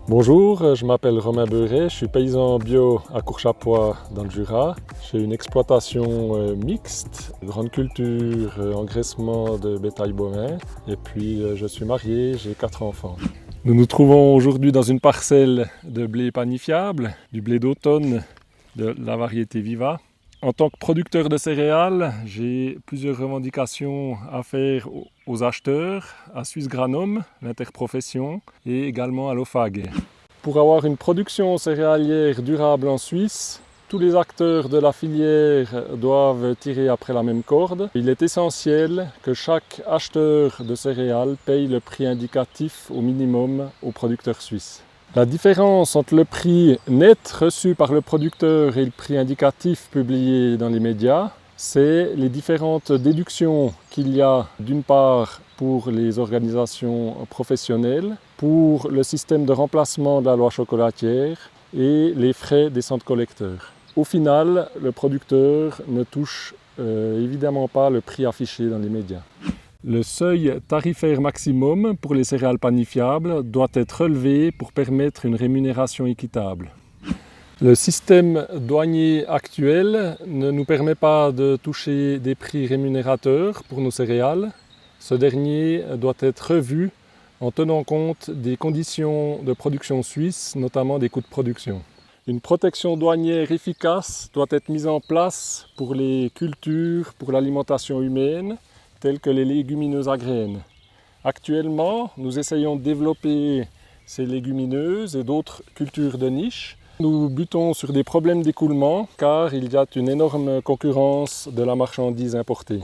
Bonjour, je m'appelle Romain Beuret, je suis paysan bio à Courchapoix dans le Jura. J'ai une exploitation mixte, grande culture, engraissement de bétail bovin et puis je suis marié, j'ai 4 enfants. Nous nous trouvons aujourd'hui dans une parcelle de blé panifiable, du blé d'automne de la variété Viva. En tant que producteur de céréales, j'ai plusieurs revendications à faire aux acheteurs, à Suisse Granum, l'interprofession, et également à l'OFAG. Pour avoir une production céréalière durable en Suisse, tous les acteurs de la filière doivent tirer après la même corde. Il est essentiel que chaque acheteur de céréales paye le prix indicatif au minimum aux producteurs suisses. La différence entre le prix net reçu par le producteur et le prix indicatif publié dans les médias, c'est les différentes déductions qu'il y a d'une part pour les organisations professionnelles, pour le système de remplacement de la loi chocolatière et les frais des centres collecteurs. Au final, le producteur ne touche évidemment pas le prix affiché dans les médias. Le seuil tarifaire maximum pour les céréales panifiables doit être relevé pour permettre une rémunération équitable. Le système douanier actuel ne nous permet pas de toucher des prix rémunérateurs pour nos céréales. Ce dernier doit être revu en tenant compte des conditions de production suisse, notamment des coûts de production. Une protection douanière efficace doit être mise en place pour les cultures, pour l'alimentation humaine, telles que les légumineuses à graines. Actuellement, nous essayons de développer ces légumineuses et d'autres cultures de niche. Nous butons sur des problèmes d'écoulement car il y a une énorme concurrence de la marchandise importée.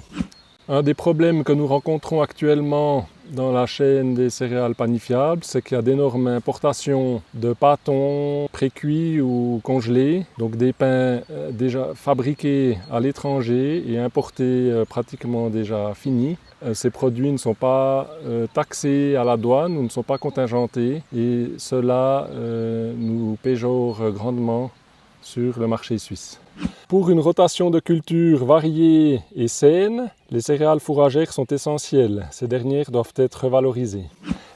Un des problèmes que nous rencontrons actuellement dans la chaîne des céréales panifiables, c'est qu'il y a d'énormes importations de pâtons pré-cuits ou congelés, donc des pains déjà fabriqués à l'étranger et importés pratiquement déjà finis. Ces produits ne sont pas taxés à la douane ou ne sont pas contingentés et cela nous péjore grandement sur le marché suisse. Pour une rotation de cultures variée et saine, les céréales fourragères sont essentielles. Ces dernières doivent être valorisées.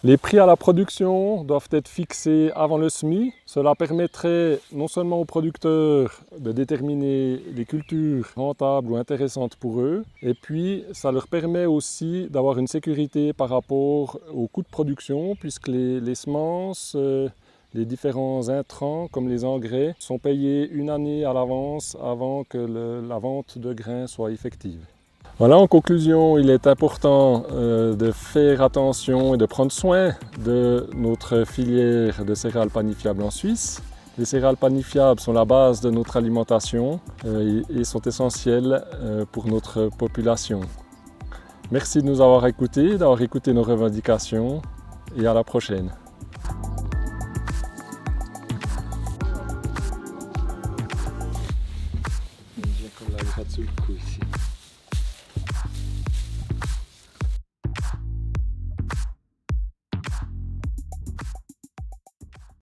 Les prix à la production doivent être fixés avant le semis. Cela permettrait non seulement aux producteurs de déterminer les cultures rentables ou intéressantes pour eux, et puis ça leur permet aussi d'avoir une sécurité par rapport aux coûts de production, puisque les semences, les différents intrants, comme les engrais, sont payés une année à l'avance avant que la vente de grains soit effective. Voilà, en conclusion, il est important de faire attention et de prendre soin de notre filière de céréales panifiables en Suisse. Les céréales panifiables sont la base de notre alimentation et sont essentielles pour notre population. Merci de nous avoir écoutés, d'avoir écouté nos revendications et à la prochaine. Con la sul cussi.